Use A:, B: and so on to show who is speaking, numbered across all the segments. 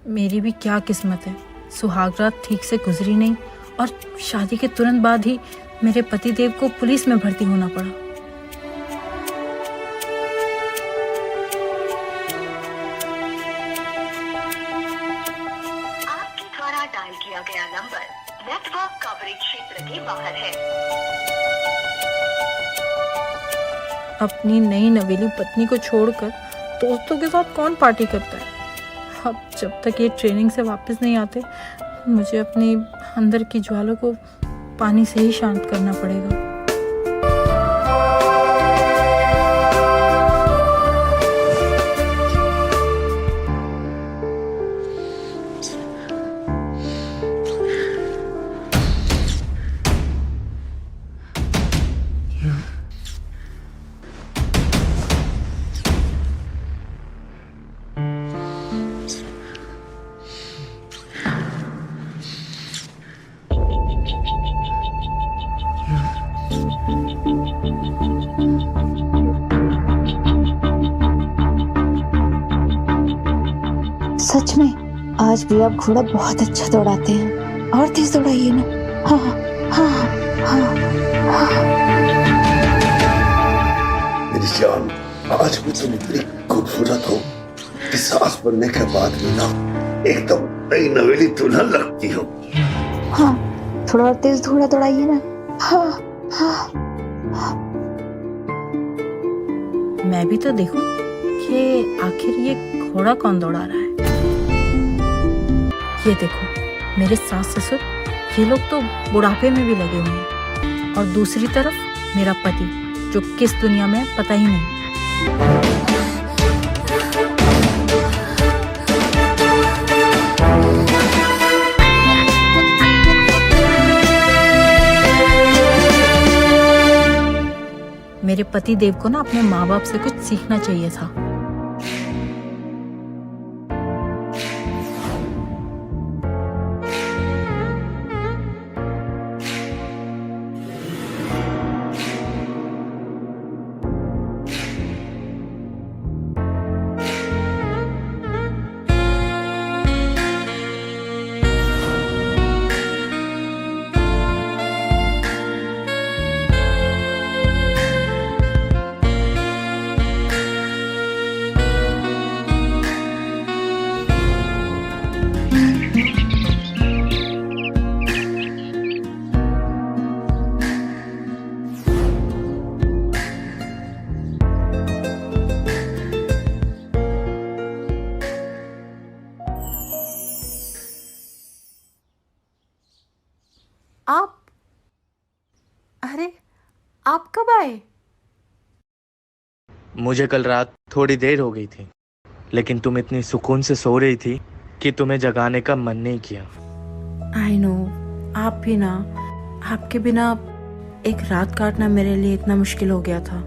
A: मेरी भी क्या किस्मत है, सुहागरात ठीक से गुजरी नहीं और शादी के तुरंत बाद ही मेरे पतिदेव को पुलिस में भर्ती होना पड़ा।
B: आपके द्वारा डायल किया गया नंबर नेटवर्क कवरेज क्षेत्र के बाहर है।
A: अपनी नई नवेली पत्नी को छोड़कर दोस्तों के साथ कौन पार्टी करता है। अब जब तक ये ट्रेनिंग से वापस नहीं आते, मुझे अपनी अंदर की ज्वाला को पानी से ही शांत करना पड़ेगा।
C: सच में आज भी आप घोड़ा बहुत अच्छा दौड़ाते हैं। और तेज दौड़ाइए ना। हाँ हाँ हाँ हाँ।
D: मेरी जान, आज भी तुम इतनी खूबसूरत हो कि सास बनने के बाद भी ना एकदम नई नवेली दुल्हन लगती हो।
C: हाँ, थोड़ा और तेज घोड़ा दौड़ाइए ना। हाँ हाँ।
A: मैं भी तो देखूं कि आखिर ये घोड़ा कौन दौड़ा रहा है। ये देखो, मेरे सास ससुर, ये लोग तो बुढ़ापे में भी लगे हुए हैं, और दूसरी तरफ मेरा पति जो किस दुनिया में है पता ही नहीं। मेरे पति देव को ना अपने माँ बाप से कुछ सीखना चाहिए था।
E: आप, अरे आप कब आए?
F: मुझे कल रात थोड़ी देर हो गई थी, लेकिन तुम इतनी सुकून से सो रही थी कि तुम्हें जगाने का मन नहीं किया।
A: आई नो, आप भी ना, आपके बिना एक रात काटना मेरे लिए इतना मुश्किल हो गया था।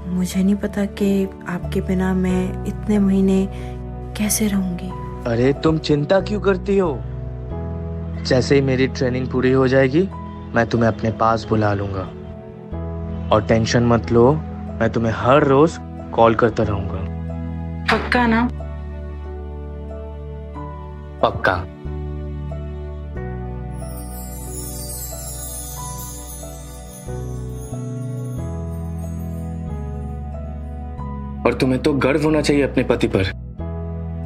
A: मुझे नहीं पता कि आपके बिना मैं इतने महीने कैसे रहूंगी।
F: अरे तुम चिंता क्यों करती हो? जैसे ही मेरी ट्रेनिंग पूरी हो जाएगी, मैं तुम्हें अपने पास बुला लूंगा। और टेंशन मत लो, मैं तुम्हें हर रोज कॉल करता रहूंगा।
A: पक्का ना?
F: पक्का।
G: और तुम्हें तो गर्व होना चाहिए अपने पति पर।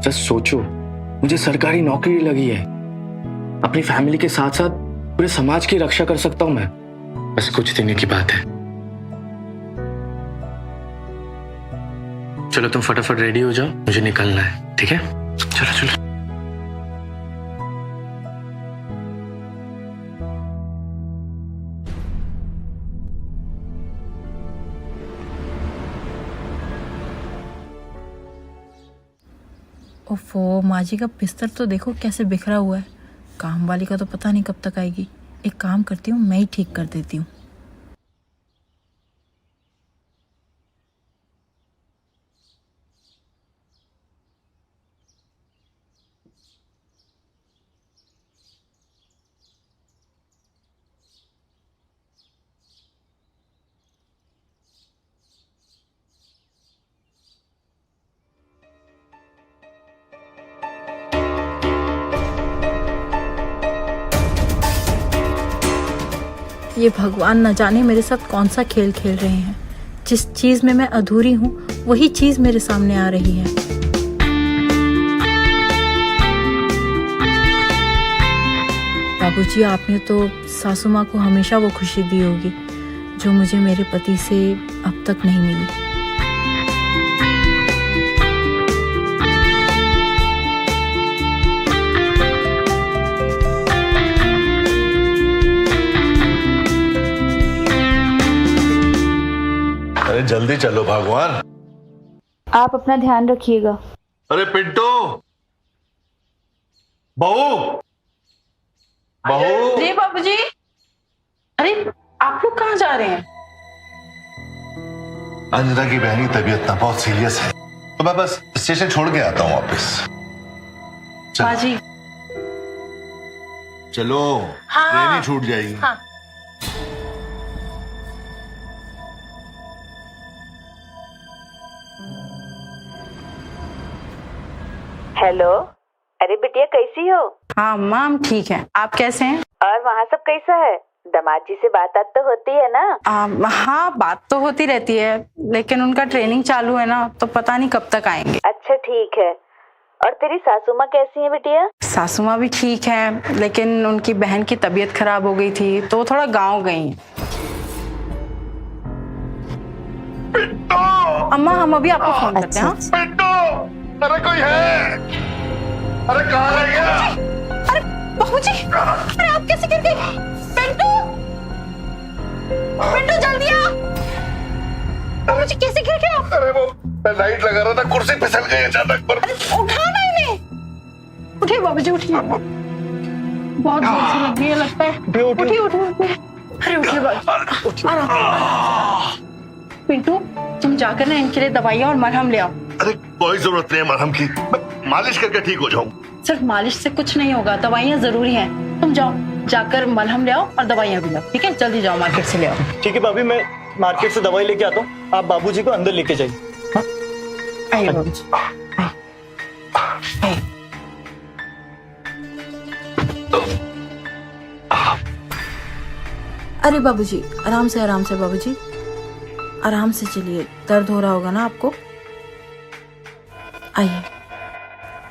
G: जस्ट सोचो, मुझे सरकारी नौकरी लगी है, अपनी फैमिली के साथ साथ पूरे समाज की रक्षा कर सकता हूं मैं। बस कुछ दिन की बात है। चलो तुम फटाफट रेडी हो जाओ, मुझे निकलना है। ठीक है, चलो चलो।
A: ओफो, माँ जी का बिस्तर तो देखो कैसे बिखरा हुआ है। काम वाली का तो पता नहीं कब तक आएगी। एक काम करती हूँ, मैं ही ठीक कर देती हूँ।
E: ये भगवान न जाने मेरे साथ कौन सा खेल खेल रहे हैं। जिस चीज में मैं अधूरी हूँ वही चीज मेरे सामने आ रही है। बाबूजी, आपने तो सासू माँ को हमेशा वो खुशी दी होगी जो मुझे मेरे पति से अब तक नहीं मिली।
D: अरे जल्दी चलो भगवान।
C: आप अपना ध्यान रखिएगा।
D: अरे पिंटू, बहू, बहू।
E: जी बाबूजी। अरे आप लोग कहाँ जा रहे हैं?
D: अंजना की बहन की तबीयत ना बहुत सीरियस है, तो मैं बस स्टेशन छोड़ के आता हूँ वापस।
E: बाजी।
D: चलो,
E: हाँ,
D: ट्रेन ही छूट जाएगी।
E: हाँ।
H: हेलो, अरे बिटिया कैसी हो?
E: हाँ अम्मा, हम ठीक हैं। आप कैसे हैं?
H: और वहाँ सब कैसा है? दामाद जी से बात तो होती है ना?
E: हाँ, बात तो होती रहती है, लेकिन उनका ट्रेनिंग चालू है ना, तो पता नहीं कब तक आएंगे।
H: अच्छा ठीक है। और तेरी सासू माँ कैसी है बिटिया?
E: सासू माँ भी ठीक है, लेकिन उनकी बहन की तबीयत खराब हो गई थी तो वो थोड़ा गाँव गई हैं। अम्मा, हम अभी आपको फोन करते हैं।
D: पिंटू, अरे कोई है? अरे कहाँ रह गया?
E: अरे बाबूजी, अरे आप कैसे गिर गए? पिंटू, पिंटू जल्दी आ। बाबूजी कैसे गिर गए आप?
D: अरे वो मैं लाइट लगा रहा था, कुर्सी फिसल गई अचानक पर।
E: उठाना इन्हें। उठिए बाबूजी, उठिए। बहुत जोर से लग रही है लगता है। उठिए उठिए। अरे उठिए बाबूजी, आराम। पिंटू, तुम जाकर ना इनके लिए दवाइयाँ और मरहम ले आओ।
D: अरे कोई जरूरत नहीं है मरहम की, मैं मालिश करके ठीक हो जाऊं।
E: सिर्फ मालिश से कुछ नहीं होगा, दवाइयाँ जरूरी हैं। तुम जाओ, जाकर मलहम ले आओ और दवाइयाँ भी लाओ, ठीक है? जल्दी जाओ, मार्केट से ले आओ।
I: ठीक है भाभी, मैं मार्केट से दवाई लेके आता हूँ, आप बाबूजी को अंदर लेके जाइए।
E: आइए बाबूजी, आइए। अरे बाबूजी, आराम से बाबूजी, आराम से चलिए। दर्द हो रहा होगा ना आपको? आइए,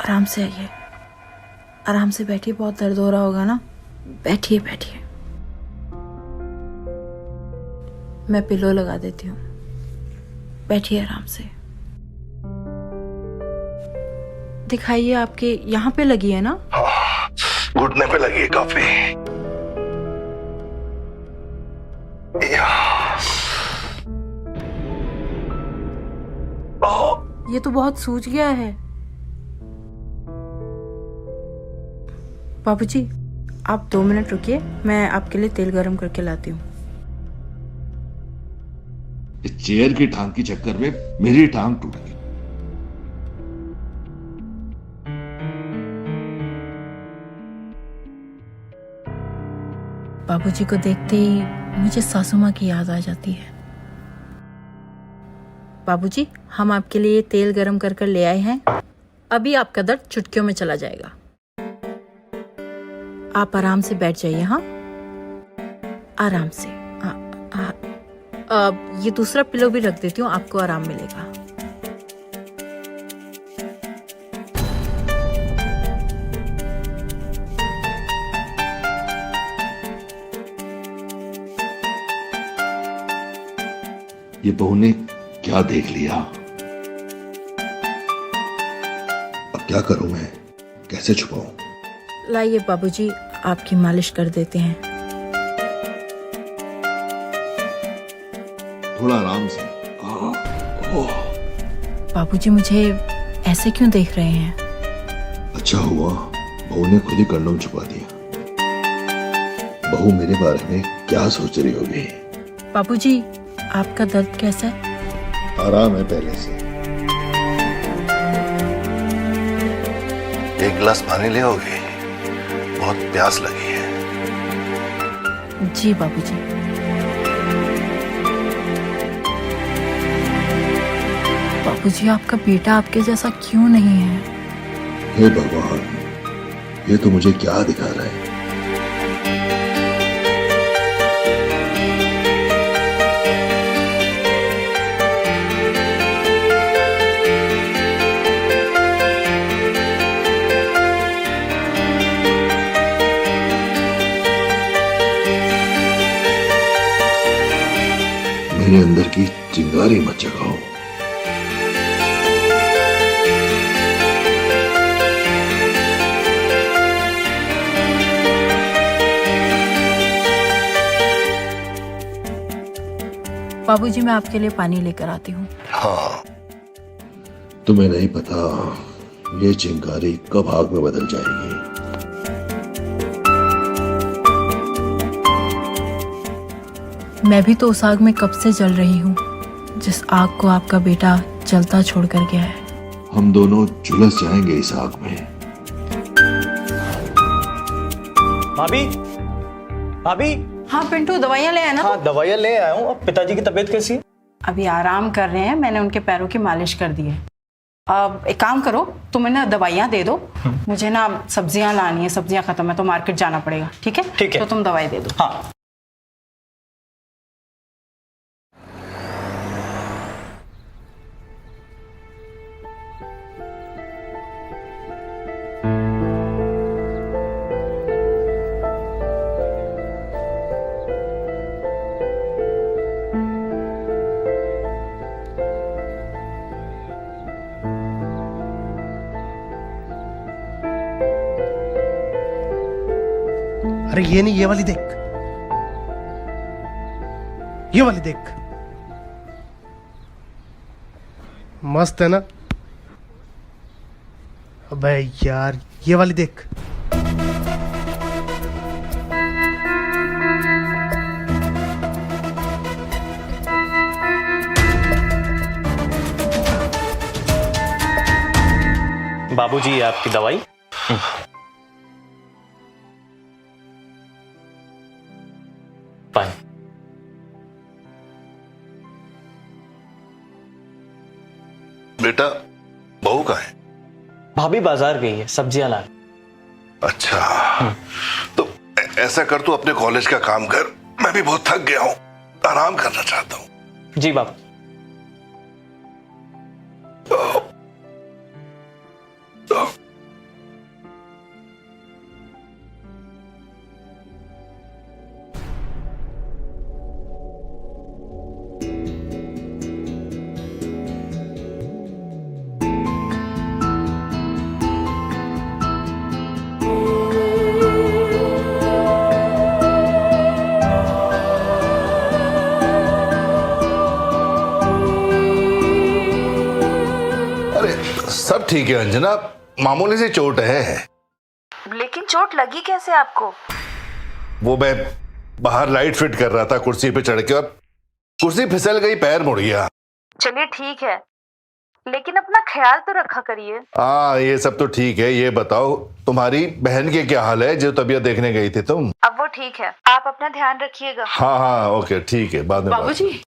E: आराम से आइए, आराम से बैठिए। बहुत दर्द हो रहा होगा ना? बैठिए बैठिए, मैं पिलो लगा देती हूँ। बैठिए आराम से। दिखाइए, आपके यहाँ पे लगी है ना?
D: घुटने पे लगी है काफी।
E: ये तो बहुत सूज गया है। बाबूजी, आप 2 मिनट रुकिए, मैं आपके लिए तेल गरम करके लाती हूँ।
D: इस चेयर की टांग के चक्कर में मेरी टांग टूट गई।
E: बाबूजी को देखते ही मुझे सासू माँ की याद आ जाती है। बाबूजी, हम आपके लिए तेल गरम कर ले आए हैं। अभी आपका दर्द चुटकियों में चला जाएगा। आप आराम से बैठ जाइए। हाँ, आराम से। ये दूसरा पिलो भी रख देती हूँ, आपको आराम मिलेगा।
D: ये बहू ने क्या देख लिया? अब क्या करूं मैं? कैसे छुपाऊं?
E: लाइए बाबूजी, आपकी मालिश कर देते हैं।
D: थोड़ा आराम से।
E: बाबूजी, मुझे ऐसे क्यों देख रहे हैं?
D: अच्छा हुआ बहू ने खुद ही कंडोम छुपा दिया। बहू मेरे बारे में क्या सोच रही होगी?
E: बाबूजी, आपका दर्द कैसा है?
D: आराम है पहले से। एक गिलास पानी ले आओगे? बहुत प्यास लगी है।
E: जी बाबूजी। बाबूजी, आपका बेटा आपके जैसा क्यों नहीं है?
D: हे भगवान, ये तो मुझे क्या दिखा रहा है? मेरे अंदर की चिंगारी मत जगाओ।
A: बाबूजी, मैं आपके लिए पानी लेकर आती हूँ।
D: हाँ, तुम्हें नहीं पता ये चिंगारी कब आग में बदल जाएगी।
A: मैं भी तो उस आग में कब से जल रही हूँ जिस आग को आपका बेटा जलता छोड़कर गया है।
D: हम दोनों झुलस जाएंगे इस आग में।
I: भाभी, भाभी।
E: हाँ पिंटू, दवाइयाँ ले आए ना?
I: हाँ, दवाइयाँ ले आया हूँ। अब पिताजी की तबीयत कैसी है?
E: अभी आराम कर रहे हैं, मैंने उनके पैरों की मालिश कर दी है। अब एक काम करो, तुम्हें ना दवाइयाँ दे दो, मुझे ना सब्जियाँ लानी है, सब्जियाँ खत्म है तो मार्केट जाना पड़ेगा। ठीक है?
I: ठीक है।
E: तो तुम दवाई दे दो।
I: हाँ।
J: अरे ये नहीं, ये वाली देख, ये वाली देख, मस्त है ना? अबे यार, ये वाली देख।
I: बाबूजी, ये आपकी दवाई। पानी।
D: बेटा, बहू कहाँ है?
I: भाभी बाजार गई है सब्जियां लाने।
D: अच्छा, तो ऐसा कर, तू अपने कॉलेज का काम कर, मैं भी बहुत थक गया हूँ, आराम करना चाहता हूँ।
I: जी बाबू।
D: सब ठीक है अंजना, मामूली सी चोट है।
H: लेकिन चोट लगी कैसे आपको?
D: वो मैं बाहर लाइट फिट कर रहा था कुर्सी पे चढ़ के, और कुर्सी फिसल गई, पैर मुड़ गया।
H: चलिए ठीक है, लेकिन अपना ख्याल तो रखा करिए।
D: हाँ, ये सब तो ठीक है। ये बताओ, तुम्हारी बहन के क्या हाल है जो तबीयत देखने गई थी तुम?
H: अब वो ठीक है, आप अपना ध्यान रखिएगा।
D: हाँ हाँ, ओके, ठीक है, बाद में
A: बाबूजी,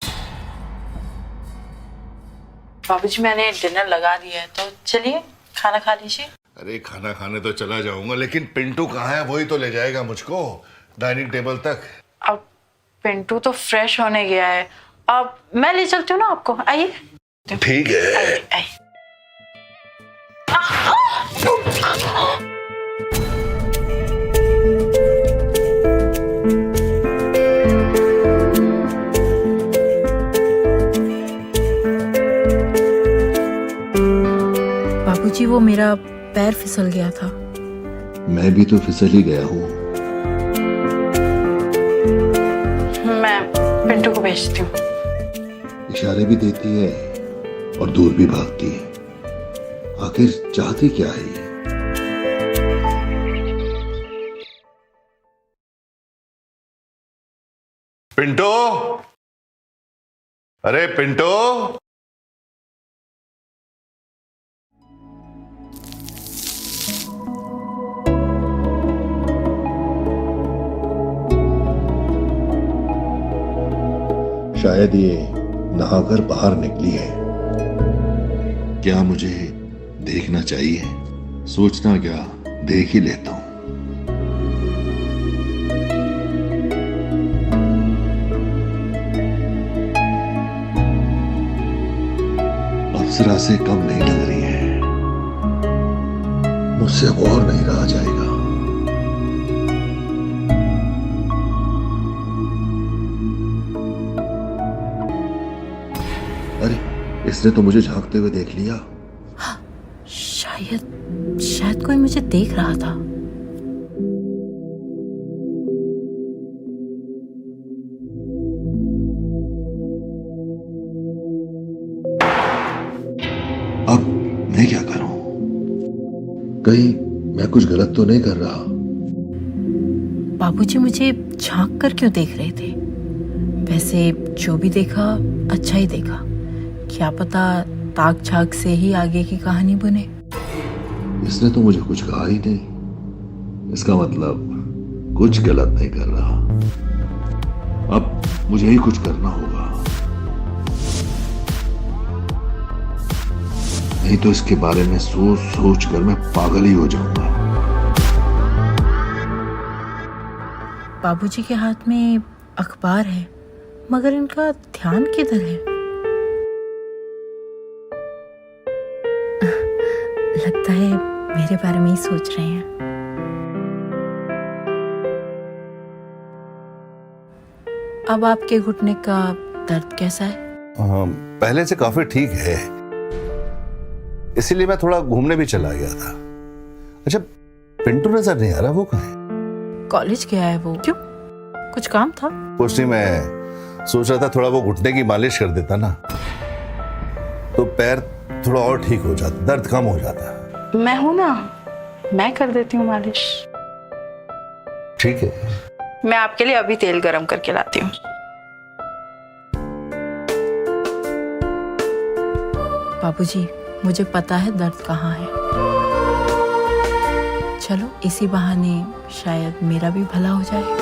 A: बाबूजी मैंने डिनर लगा दिया है, तो चलिए खाना खा लीजिए।
D: अरे खाना खाने तो चला जाऊंगा, लेकिन पिंटू कहाँ है? वही तो ले जाएगा मुझको डाइनिंग टेबल तक।
A: अब पिंटू तो फ्रेश होने गया है, अब मैं ले चलती हूँ ना आपको, आइए।
D: ठीक है।
A: आइए, आइए। बाबूजी, वो मेरा पैर फिसल गया था।
D: मैं भी तो फिसल ही गया हूँ।
A: मैं पिंटू को भेजती हूँ।
D: इशारे भी देती है और दूर भी भागती है। आखिर चाहती क्या है ये? पिंटो, अरे पिंटो। शायद ये नहाकर बाहर निकली है। क्या मुझे देखना चाहिए? सोचना क्या, देख ही लेता हूं। अप्सरा से कम नहीं लग रही है, मुझसे अब और नहीं रहा जाएगा। इसने तो मुझे झांकते हुए देख लिया।
A: शायद कोई मुझे देख रहा था।
D: अब मैं क्या करूं? कहीं मैं कुछ गलत तो नहीं कर रहा?
A: बाबूजी मुझे झांक कर क्यों देख रहे थे? वैसे जो भी देखा अच्छा ही देखा। क्या पता ताक झाक से ही आगे की कहानी बने।
D: इसने तो मुझे कुछ कहा ही नहीं। इसका मतलब कुछ गलत नहीं कर रहा। अब मुझे ही कुछ करना होगा, नहीं तो इसके बारे में सोच सोच कर मैं पागल ही हो जाऊंगा।
A: बाबूजी के हाथ में अखबार है, मगर इनका ध्यान किधर है? लगता है मेरे बारे में ही सोच रहे हैं। अब आपके घुटने का दर्द कैसा है?
K: पहले से काफी ठीक है, इसीलिए मैं थोड़ा घूमने भी चला गया था। अच्छा, पिंटू नजर नहीं आ रहा, वो कहाँ है?
A: कॉलेज गया है वो। क्यों, कुछ काम था?
K: कुछ नहीं, मैं सोच रहा था थोड़ा वो घुटने की मालिश कर देता ना तो पैर थोड़ा और ठीक हो जाता, दर्द कम हो जाता।
E: मैं हूं ना, मैं कर देती हूँ मालिश।
K: ठीक है,
E: मैं आपके लिए अभी तेल गरम करके लाती हूँ।
A: बाबूजी, मुझे पता है दर्द कहाँ है। चलो इसी बहाने शायद मेरा भी भला हो जाए।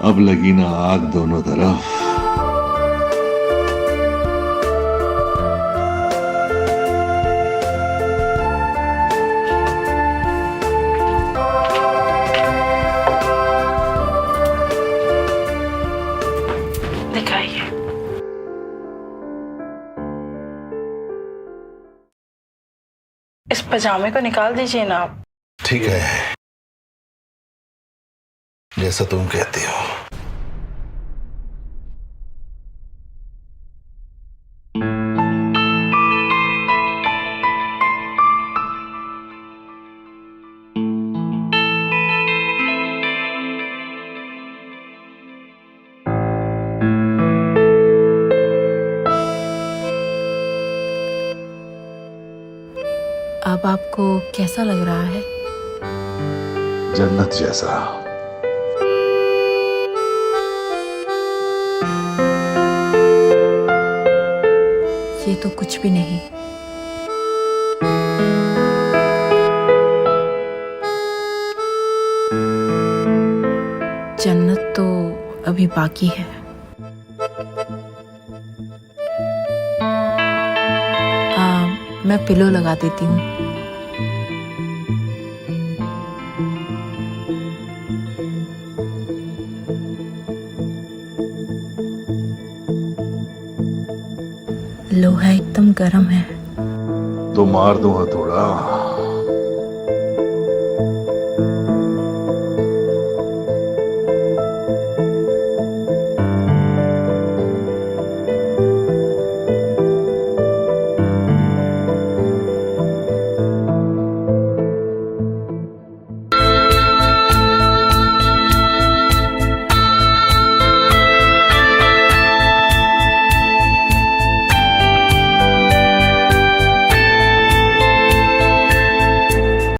D: अब लगी ना आग दोनों तरफ।
E: दिखाइए। इस पजामे को निकाल दीजिए ना आप।
K: ठीक है, जैसा तुम कहती हो।
A: अब आपको कैसा लग रहा है?
D: जन्नत जैसा।
A: ये तो कुछ भी नहीं। जन्नत तो अभी बाकी है। मैं पिलो लगा देती हूँ। लोहा एकदम गर्म है।
D: तो मार दूं हथौड़ा।